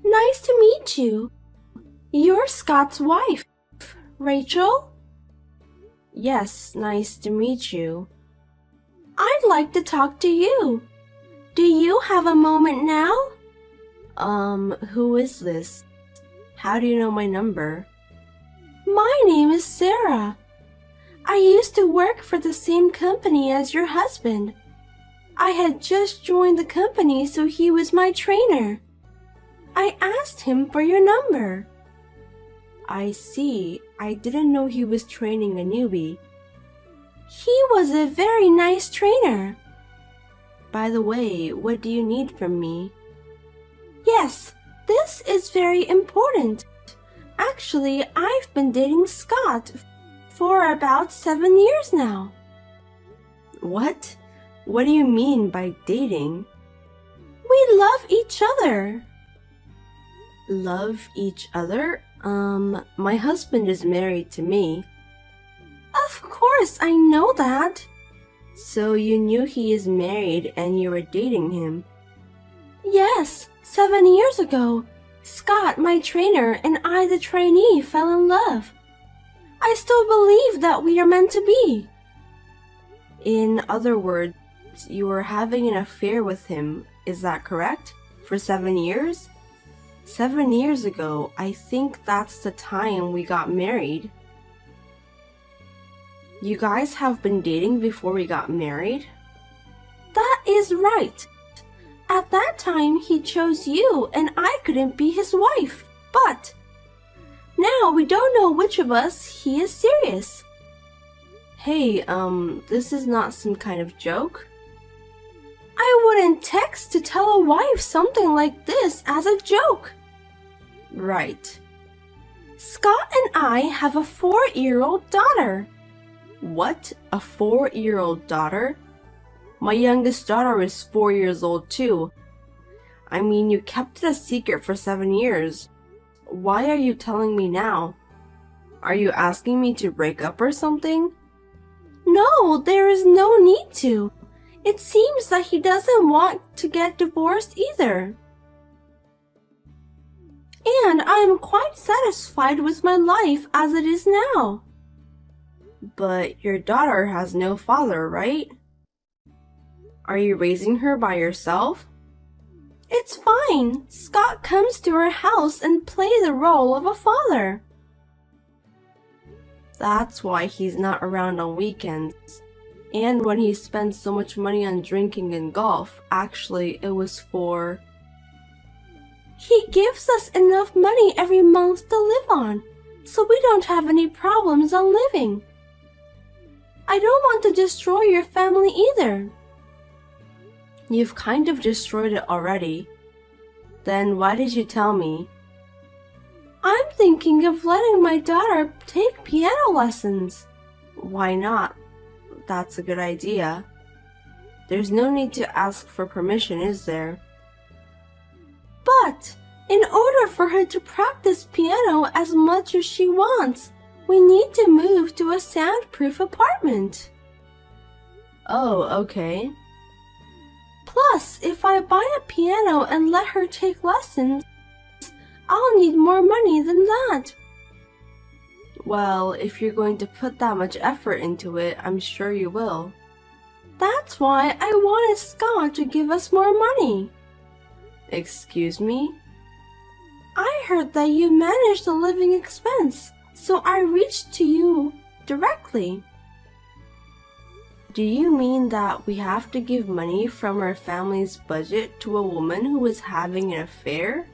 Nice to meet you. You're Scott's wife, Rachel? Yes, nice to meet you. I'd like to talk to you. Do you have a moment now? Who is this? How do you know my number? My name is Sarah. I used to work for the same company as your husband. I had just joined the company, so he was my trainer. I asked him for your number. I see. I didn't know he was training a newbie. He was a very nice trainer. By the way, what do you need from me? Yes, this is very important. Actually, I've been dating Scott for about 7 years now. What? What do you mean by dating? We love each other. Love each other? My husband is married to me. Of course, I know that. So you knew he is married and you were dating him? Yes, 7 years ago, Scott, my trainer, and I, the trainee, fell in love. I still believe that we are meant to be. In other words, you were having an affair with him, is that correct? For 7 years? 7 years ago, I think that's the time we got married. You guys have been dating before we got married? That is right. At that time, he chose you and I couldn't be his wife. But now we don't know which of us he is serious. Hey, this is not some kind of joke? I wouldn't text to tell a wife something like this as a joke. Right. Scott and I have a 4-year-old daughter. What? A 4-year-old daughter? My youngest daughter is 4 years old too. I mean, you kept it a secret for 7 years. Why are you telling me now? Are you asking me to break up or something? No, there is no need to. It seems that he doesn't want to get divorced either. And I am quite satisfied with my life as it is now. But your daughter has no father, right? Are you raising her by yourself? It's fine. Scott comes to our house and plays the role of a father. That's why he's not around on weekends. And when he spends so much money on drinking and golf, actually it was for... He gives us enough money every month to live on, so we don't have any problems on living. I don't want to destroy your family either. You've kind of destroyed it already. Then why did you tell me? I'm thinking of letting my daughter take piano lessons. Why not? That's a good idea. There's no need to ask for permission, is there? But in order for her to practice piano as much as she wants, we need to move to a soundproof apartment. Oh, okay. Plus, if I buy a piano and let her take lessons, I'll need more money than that. Well, if you're going to put that much effort into it, I'm sure you will. That's why I wanted Scott to give us more money. Excuse me? I heard that you manage the living expense, so I reached to you directly. Do you mean that we have to give money from our family's budget to a woman who is having an affair?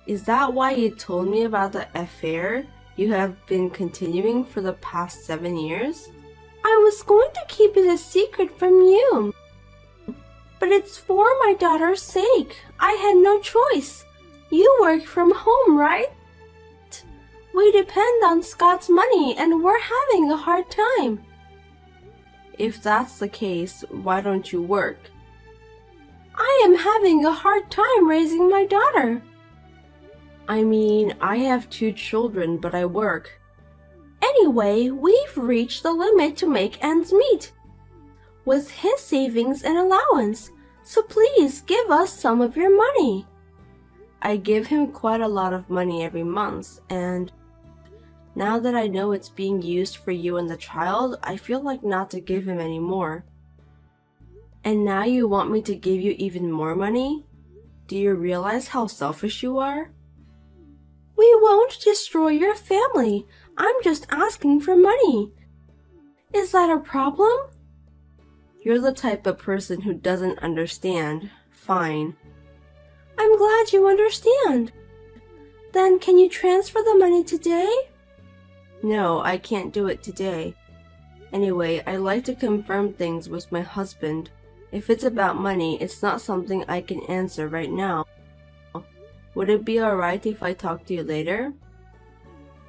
Is that why you told me about the affair you have been continuing for the past 7 years? I was going to keep it a secret from you. But it's for my daughter's sake. I had no choice. You work from home, right? We depend on Scott's money and we're having a hard time. If that's the case, why don't you work? I am having a hard time raising my daughter. I mean, I have 2 children, but I work. Anyway, we've reached the limit to make ends meet. With his savings and allowance, So please give us some of your money. I give him quite a lot of money every month, and now that I know it's being used for you and the child, I feel like not to give him any more. And now you want me to give you even more money? Do you realize how selfish you are? We won't destroy your family. I'm just asking for money. Is that a problem? You're the type of person who doesn't understand. Fine. I'm glad you understand. Then can you transfer the money today? No, I can't do it today. Anyway, I like to confirm things with my husband. If it's about money, it's not something I can answer right now. Would it be alright if I talk to you later?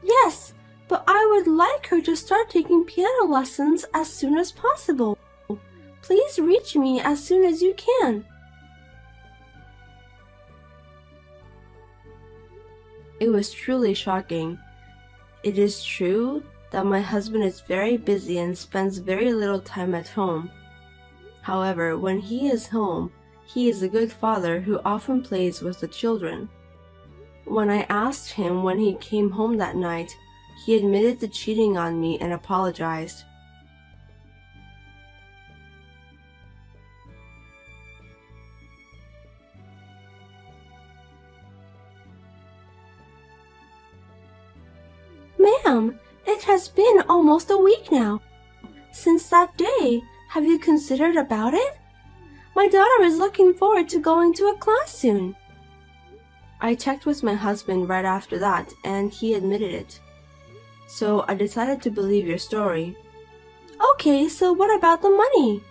Yes, but I would like her to start taking piano lessons as soon as possible. Please reach me as soon as you can. It was truly shocking. It is true that my husband is very busy and spends very little time at home. However, when he is home, he is a good father who often plays with the children. When I asked him when he came home that night, he admitted to cheating on me and apologized. Ma'am, it has been almost a week now. Since that day, have you considered about it? My daughter is looking forward to going to a class soon. I checked with my husband right after that, and he admitted it. So I decided to believe your story. Okay, so what about the money?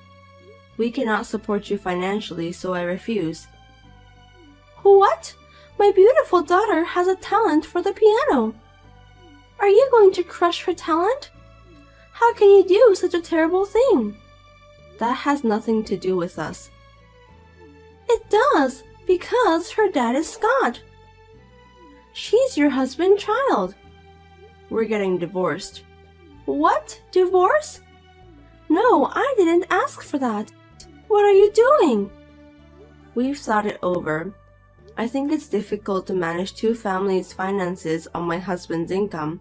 We cannot support you financially, so I refuse. What? My beautiful daughter has a talent for the piano. Are you going to crush her talent? How can you do such a terrible thing? That has nothing to do with us. It does, because her dad is Scott. She's your husband's child. We're getting divorced. What? Divorce? No, I didn't ask for that. What are you doing? We've thought it over. I think it's difficult to manage two families' finances on my husband's income.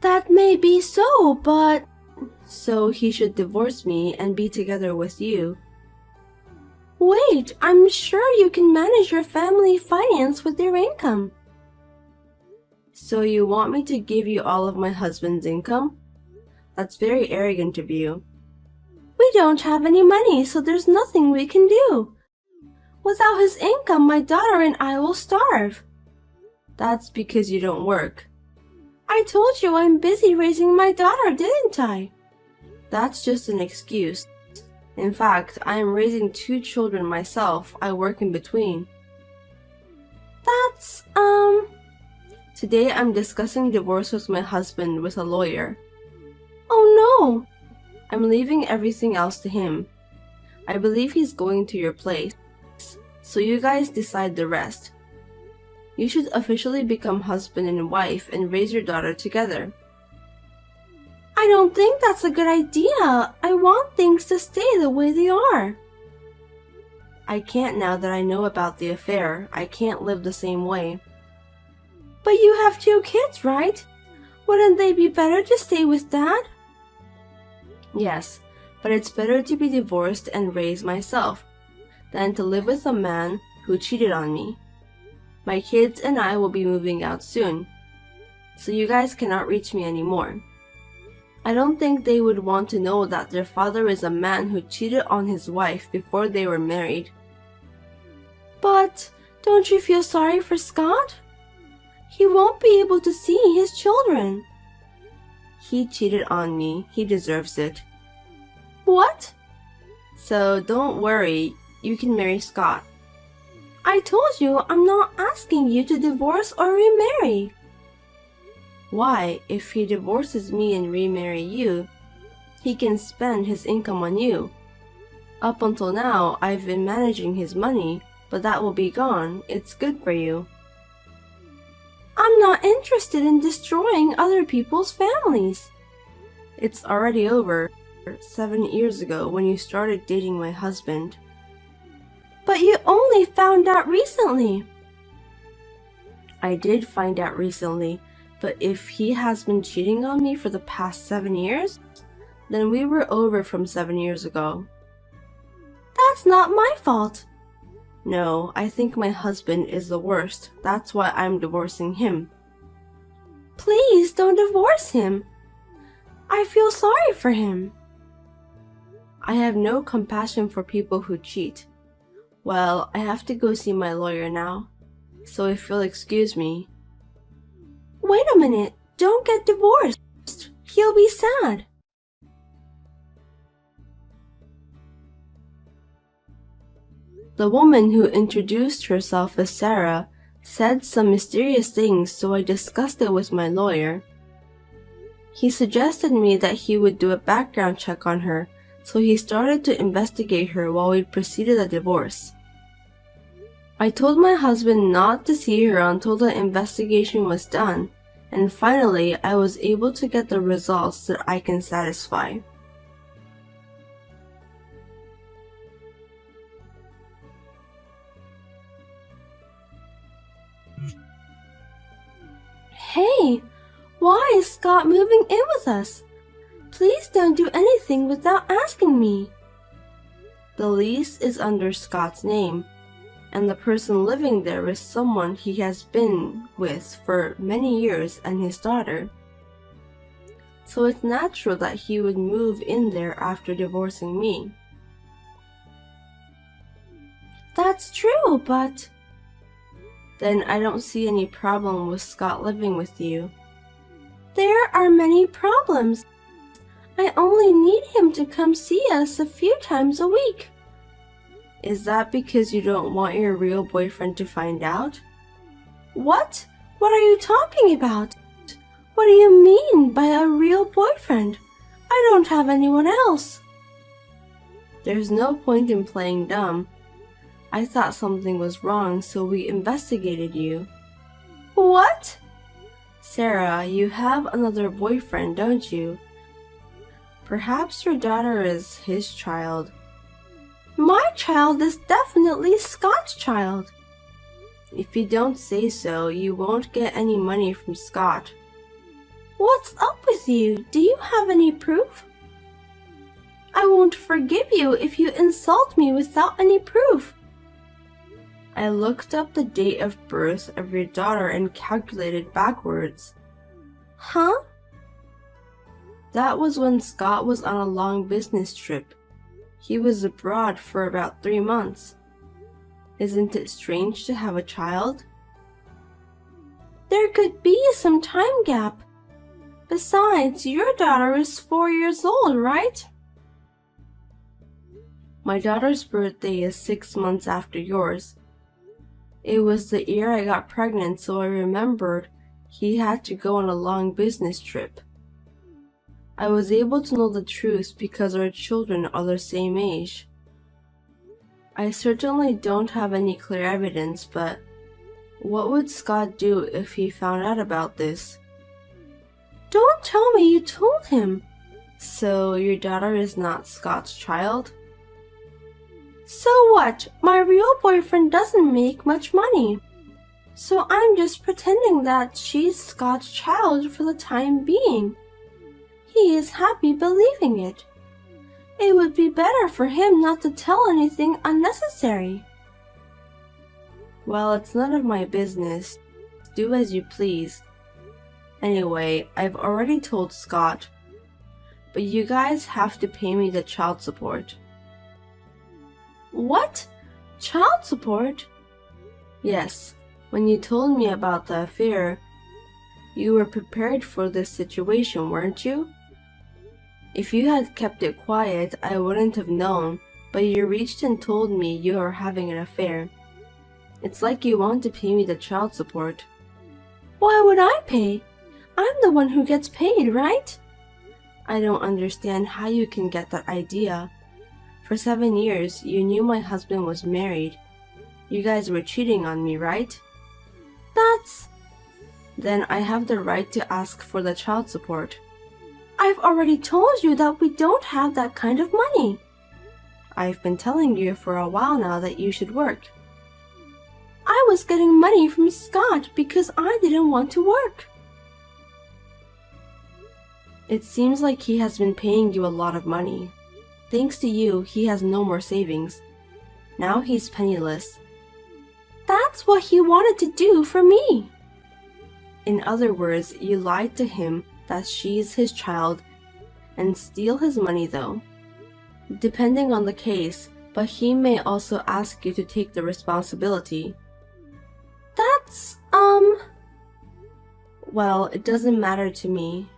That may be so, but... So he should divorce me and be together with you. Wait, I'm sure you can manage your family finance with your income. So you want me to give you all of my husband's income? That's very arrogant of you. We don't have any money, so there's nothing we can do. Without his income, my daughter and I will starve. That's because you don't work. I told you I'm busy raising my daughter, didn't I? That's just an excuse. In fact, I am raising 2 children myself. I work in between. That's, Today I'm discussing divorce with my husband with a lawyer. Oh no! I'm leaving everything else to him. I believe he's going to your place. So you guys decide the rest. You should officially become husband and wife and raise your daughter together. I don't think that's a good idea. I want things to stay the way they are. I can't now that I know about the affair. I can't live the same way. But you have 2 kids, right? Wouldn't they be better to stay with Dad? Yes, but it's better to be divorced and raise myself than to live with a man who cheated on me. My kids and I will be moving out soon, so you guys cannot reach me anymore. I don't think they would want to know that their father is a man who cheated on his wife before they were married. But don't you feel sorry for Scott? He won't be able to see his children. He cheated on me. He deserves it. What? So don't worry. You can marry Scott. I told you I'm not asking you to divorce or remarry. Why? If he divorces me and remarry you, he can spend his income on you. Up until now, I've been managing his money, but that will be gone. It's good for you. I'm not interested in destroying other people's families. It's already over. 7 years ago when you started dating my husband. But you only found out recently. I did find out recently, but if he has been cheating on me for the past 7 years, then we were over from 7 years ago. That's not my fault. No, I think my husband is the worst. That's why I'm divorcing him. Please don't divorce him. I feel sorry for him. I have no compassion for people who cheat. Well, I have to go see my lawyer now. So if you'll excuse me. Wait a minute. Don't get divorced. He'll be sad. The woman who introduced herself as Sarah said some mysterious things, so I discussed it with my lawyer. He suggested me that he would do a background check on her, so he started to investigate her while we proceeded a divorce. I told my husband not to see her until the investigation was done, and finally I was able to get the results that I can satisfy. Hey, why is Scott moving in with us? Please don't do anything without asking me. The lease is under Scott's name, and the person living there is someone he has been with for many years and his daughter. So it's natural that he would move in there after divorcing me. That's true, but... Then I don't see any problem with Scott living with you. There are many problems. I only need him to come see us a few times a week. Is that because you don't want your real boyfriend to find out? What? What are you talking about? What do you mean by a real boyfriend? I don't have anyone else. There's no point in playing dumb. I thought something was wrong, so we investigated you. What? Sarah, you have another boyfriend, don't you? Perhaps your daughter is his child. My child is definitely Scott's child. If you don't say so, you won't get any money from Scott. What's up with you? Do you have any proof? I won't forgive you if you insult me without any proof. I looked up the date of birth of your daughter and calculated backwards. Huh? That was when Scott was on a long business trip. He was abroad for about 3 months. Isn't it strange to have a child? There could be some time gap. Besides, your daughter is 4 years old, right? My daughter's birthday is 6 months after yours. It was the year I got pregnant, so I remembered he had to go on a long business trip. I was able to know the truth because our children are the same age. I certainly don't have any clear evidence, but what would Scott do if he found out about this? Don't tell me you told him. So your daughter is not Scott's child? So what? My real boyfriend doesn't make much money. So I'm just pretending that she's Scott's child for the time being. He is happy believing it. It would be better for him not to tell anything unnecessary. Well, it's none of my business. Do as you please. Anyway, I've already told Scott. But you guys have to pay me the child support. What? Child support? Yes, when you told me about the affair, you were prepared for this situation, weren't you? If you had kept it quiet, I wouldn't have known, but you reached and told me you are having an affair. It's like you want to pay me the child support. Why would I pay? I'm the one who gets paid, right? I don't understand how you can get that idea. For 7 years, you knew my husband was married. You guys were cheating on me, right? That's... Then I have the right to ask for the child support. I've already told you that we don't have that kind of money. I've been telling you for a while now that you should work. I was getting money from Scott because I didn't want to work. It seems like he has been paying you a lot of money. Thanks to you, he has no more savings. Now he's penniless. That's what he wanted to do for me. In other words, you lied to him that she's his child and steal his money though. Depending on the case, but he may also ask you to take the responsibility. That's, Well, it doesn't matter to me.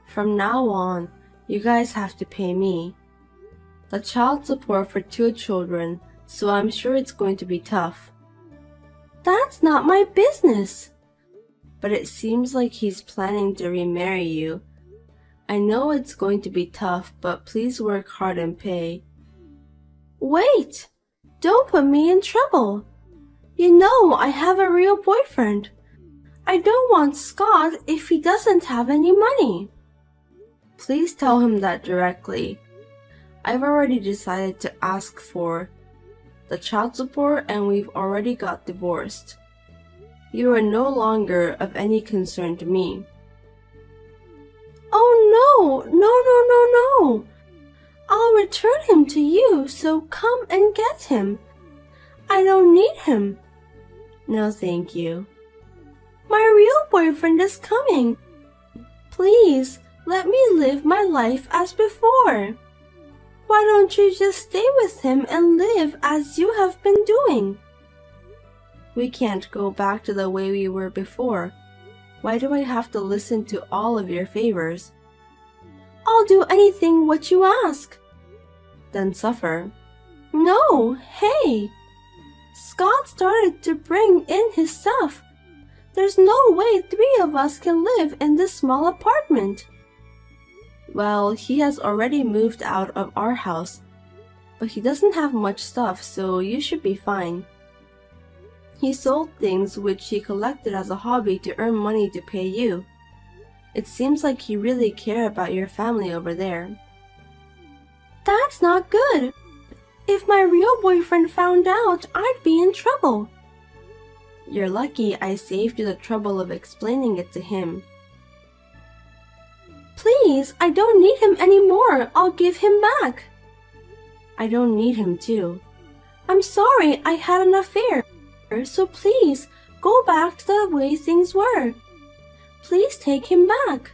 From now on, you guys have to pay me. The child support for 2 children, so I'm sure it's going to be tough. That's not my business. But it seems like he's planning to remarry you. I know it's going to be tough, but please work hard and pay. Wait! Don't put me in trouble. You know I have a real boyfriend. I don't want Scott if he doesn't have any money. Please tell him that directly. I've already decided to ask for the child support and we've already got divorced. You are no longer of any concern to me. Oh no. I'll return him to you, so come and get him. I don't need him. No, thank you. My real boyfriend is coming. Please, let me live my life as before. Why don't you just stay with him and live as you have been doing? We can't go back to the way we were before. Why do I have to listen to all of your favors? I'll do anything what you ask. Then suffer. No, hey! Scott started to bring in his stuff. There's no way 3 of us can live in this small apartment. Well, he has already moved out of our house, but he doesn't have much stuff, so you should be fine. He sold things which he collected as a hobby to earn money to pay you. It seems like he really cares about your family over there. That's not good. If my real boyfriend found out, I'd be in trouble. You're lucky I saved you the trouble of explaining it to him. Please, I don't need him anymore. I'll give him back. I don't need him too. I'm sorry I had an affair, so please go back to the way things were. Please take him back.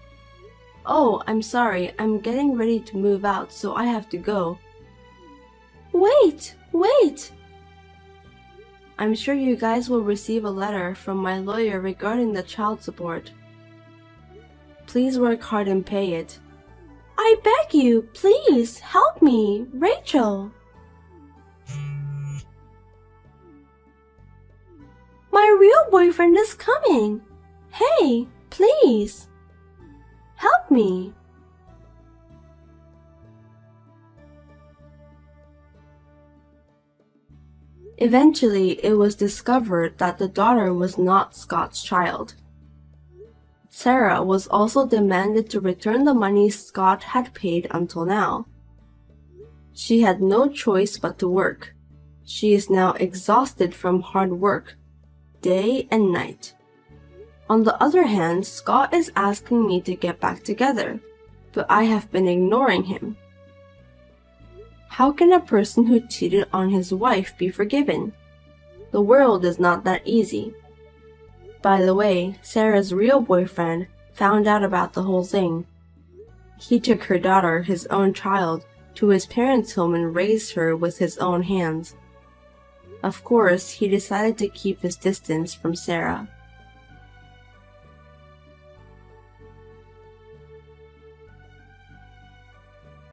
Oh, I'm sorry. I'm getting ready to move out, so I have to go. Wait. I'm sure you guys will receive a letter from my lawyer regarding the child support. Please work hard and pay it. I beg you, please help me, Rachel. My real boyfriend is coming. Hey, please help me. Eventually, it was discovered that the daughter was not Scott's child. Sarah was also demanded to return the money Scott had paid until now. She had no choice but to work. She is now exhausted from hard work, day and night. On the other hand, Scott is asking me to get back together, but I have been ignoring him. How can a person who cheated on his wife be forgiven? The world is not that easy. By the way, Sarah's real boyfriend found out about the whole thing. He took her daughter, his own child, to his parents' home and raised her with his own hands. Of course, he decided to keep his distance from Sarah.